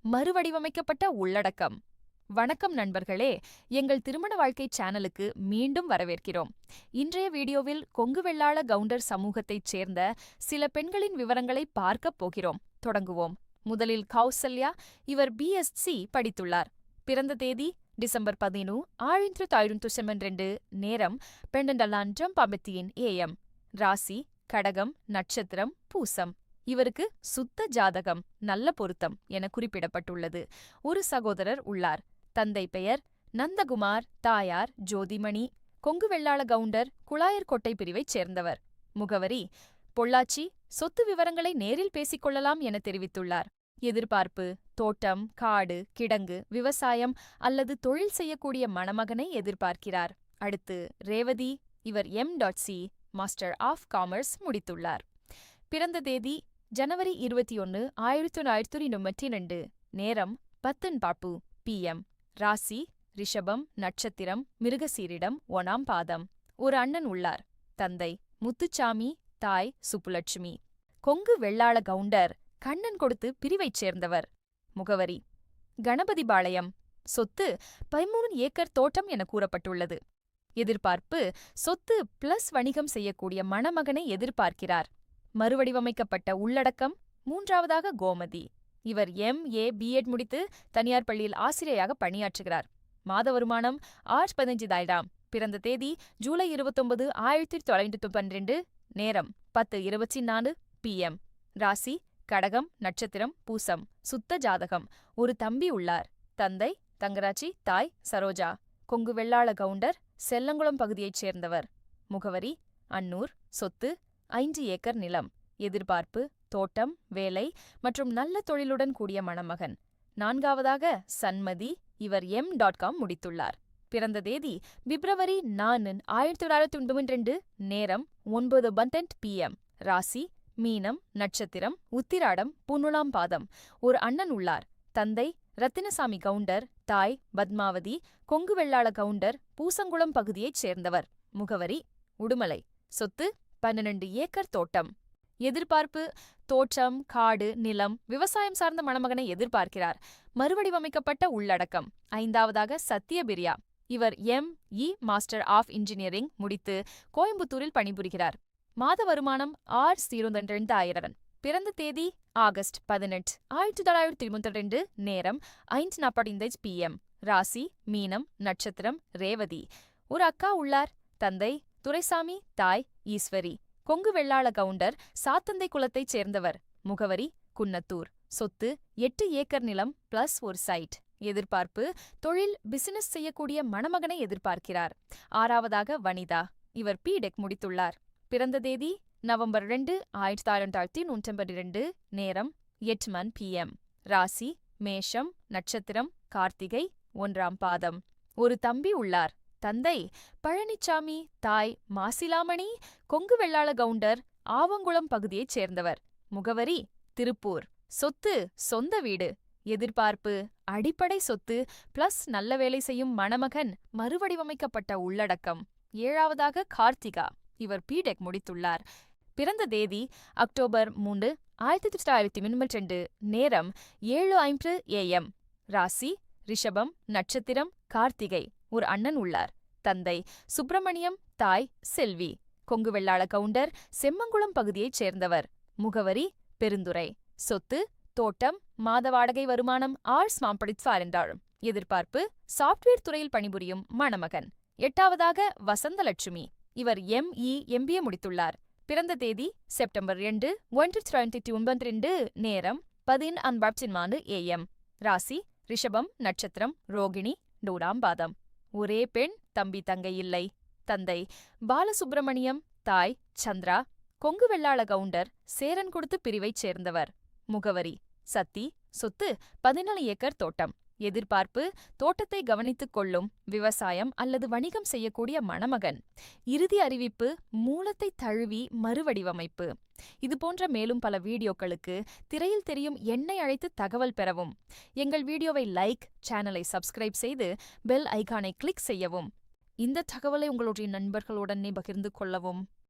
மறுவடிவமைக்கப்பட்ட உள்ளடக்கம். வணக்கம் நண்பர்களே, எங்கள் திருமண வாழ்க்கை சேனலுக்கு மீண்டும் வரவேற்கிறோம். இன்றைய வீடியோவில் கொங்கு வெள்ளாள கவுண்டர் சமூகத்தைச் சேர்ந்த சில பெண்களின் விவரங்களை பார்க்கப் போகிறோம். தொடங்குவோம். முதலில் கௌசல்யா. இவர் பிஎஸ்சி படித்துள்ளார். பிறந்த தேதி டிசம்பர் 11, 1992. நேரம் 12:50 AM. ராசி கடகம், நட்சத்திரம் பூசம். இவருக்கு சுத்த ஜாதகம், நல்ல பொருத்தம் என குறிப்பிடப்பட்டுள்ளது. ஒரு சகோதரர் உள்ளார். தந்தை பெயர் நந்தகுமார், தாயார் ஜோதிமணி. கொங்கு வெள்ளாள கவுண்டர் குழாயர்கோட்டை பிரிவைச் சேர்ந்தவர். முகவரி பொள்ளாச்சி. சொத்து விவரங்களை நேரில் பேசிக்கொள்ளலாம் என தெரிவித்துள்ளார். எதிர்பார்ப்பு தோட்டம், காடு, கிடங்கு, விவசாயம் அல்லது தொழில் செய்யக்கூடிய மணமகனை எதிர்பார்க்கிறார். அடுத்து ரேவதி. இவர் M.C. மாஸ்டர் ஆஃப் காமர்ஸ் முடித்துள்ளார். பிறந்த தேதி ஜனவரி 21, 1992. நேரம் 10:00 PM. ராசி ரிஷபம், நட்சத்திரம் மிருகசீரிடம், 1ஆம் பாதம். ஒரு அண்ணன் உள்ளார். தந்தை முத்துச்சாமி, தாய் சுப்புலட்சுமி. கொங்கு வெள்ளாள கவுண்டர் கண்ணன் கொடுத்து பிரிவைச் சேர்ந்தவர். முகவரி கணபதிபாளையம். சொத்து 13 ஏக்கர் தோட்டம் என கூறப்பட்டுள்ளது. எதிர்பார்ப்பு சொத்து பிளஸ் வணிகம் செய்யக்கூடிய மணமகனை எதிர்பார்க்கிறார். மறுவடிவமைக்கப்பட்ட உள்ளடக்கம். மூன்றாவதாக கோமதி. இவர் MA B.Ed முடித்து தனியார் பள்ளியில் ஆசிரியராக பணியாற்றுகிறார். மாத வருமானம் Rs. 15,000. பிறந்த தேதி ஜூலை 29, 1992. நேரம் 10:24 PM. ராசி கடகம், நட்சத்திரம் பூசம். சுத்த ஜாதகம். ஒரு தம்பி உள்ளார். தந்தை தங்கராச்சி, தாய் சரோஜா. கொங்கு வெள்ளாள கவுண்டர் செல்லங்குளம் பகுதியைச் சேர்ந்தவர். முகவரி அன்னூர். சொத்து 5 ஏக்கர் நிலம். எதிர்பார்ப்பு தோட்டம், வேலை மற்றும் நல்ல தொழிலுடன் கூடிய மணமகன். நான்காவதாக சன்மதி. இவர் M.Com முடித்துள்ளார். பிறந்த தேதி பிப்ரவரி 4, 1992. நேரம் 9:10 PM. ராசி மீனம், நட்சத்திரம் உத்திராடம், பூணுலாம் பாதம். ஒரு அண்ணன் உள்ளார். தந்தை ரத்தினசாமி கவுண்டர், தாய் பத்மாவதி. கொங்கு வெள்ளாள கவுண்டர் பூசங்குளம் பகுதியைச் சேர்ந்தவர். முகவரி உடுமலை. சொத்து 12 ஏக்கர் தோட்டம். எதிர்பார்ப்பு தோட்டம், காடு, நிலம், விவசாயம் சார்ந்த மணமகனை எதிர்பார்க்கிறார். மறுவடிவமைக்கப்பட்ட உள்ளடக்கம். ஐந்தாவதாக சத்யபிரியா. இவர் M.E. மாஸ்டர் ஆஃப் இன்ஜினியரிங் முடித்து கோயம்புத்தூரில் பணிபுரிகிறார். மாத வருமானம் Rs. பிறந்த தேதி ஆகஸ்ட் 18, 1992. நேரம் 5:45 PM. ராசி மீனம், நட்சத்திரம் ரேவதி. ஒரு அக்கா உள்ளார். தந்தை துரைசாமி, தாய் ஈஸ்வரி. கொங்கு வெள்ளாள கவுண்டர் சாத்தந்தை குலத்தைச் சேர்ந்தவர். முகவரி குன்னத்தூர். சொத்து 8 ஏக்கர் நிலம் பிளஸ் ஒரு சைட். எதிர்பார்ப்பு தொழில் பிசினஸ் செய்யக்கூடிய மணமகனை எதிர்பார்க்கிறார். ஆறாவதாக வனிதா. இவர் B.Tech முடித்துள்ளார். பிறந்த தேதி நவம்பர் 2, 1992. நேரம் 8 PM. ராசி மேஷம், நட்சத்திரம் கார்த்திகை, 1ஆம் பாதம். ஒரு தம்பி உள்ளார். தந்தை பழனிச்சாமி, தாய் மாசிலாமணி. கொங்கு வெள்ளாள கவுண்டர் ஆவங்குளம் பகுதியைச் சேர்ந்தவர். முகவரி திருப்பூர். சொத்து சொந்த வீடு. எதிர்பார்ப்பு அடிப்படை சொத்து பிளஸ் நல்ல வேலை செய்யும் மணமகன். மறுவடிவமைக்கப்பட்ட உள்ளடக்கம். ஏழாவதாக கார்த்திகா. இவர் B.Tech முடித்துள்ளார். பிறந்த தேதி அக்டோபர் 3, 1992. நேரம் 7:50 AM. ராசி ரிஷபம், நட்சத்திரம் கார்த்திகை. ஒரு அண்ணன் உள்ளார். தந்தை சுப்பிரமணியம், தாய் செல்வி. கொங்கு வெள்ளாள கவுண்டர் செம்மங்குளம் பகுதியைச் சேர்ந்தவர். முகவரி பெருந்துறை. சொத்து தோட்டம். மாத வாடகை வருமானம் Rs. எதிர்பார்ப்பு சாப்ட்வேர் துறையில் பணிபுரியும் மணமகன். எட்டாவதாக வசந்தலட்சுமி. இவர் ME MBA முடித்துள்ளார். பிறந்த தேதி செப்டம்பர் 2, 1992. நேரம் 10:50 AM. ராசி ரிஷபம், நட்சத்திரம் ரோகிணி, 1ஆம் பாதம். ஒரே பெண், தம்பி தங்கை இல்லை. தந்தை பாலசுப்பிரமணியம், தாய் சந்திரா. கொங்கு வெள்ளாள கவுண்டர் சேரன்குடுத்து பிரிவைச் சேர்ந்தவர். முகவரி சத்தி. சொத்து 14 ஏக்கர் தோட்டம். எதிர்பார்ப்பு தோட்டத்தை கவனித்துக் கொள்ளும் விவசாயம் அல்லது வணிகம் செய்யக்கூடிய மணமகன். இறுதி அறிவிப்பு மூலத்தை தழுவி மறுவடிவமைப்பு. இதுபோன்ற மேலும் பல வீடியோக்களுக்கு திரையில் தெரியும் எண்ணை அழைத்து தகவல் பெறவும். எங்கள் வீடியோவை லைக், சேனலை சப்ஸ்கிரைப் செய்து பெல் ஐகானை கிளிக் செய்யவும். இந்த தகவலை உங்களுடைய நண்பர்களுடனே பகிர்ந்து கொள்ளவும்.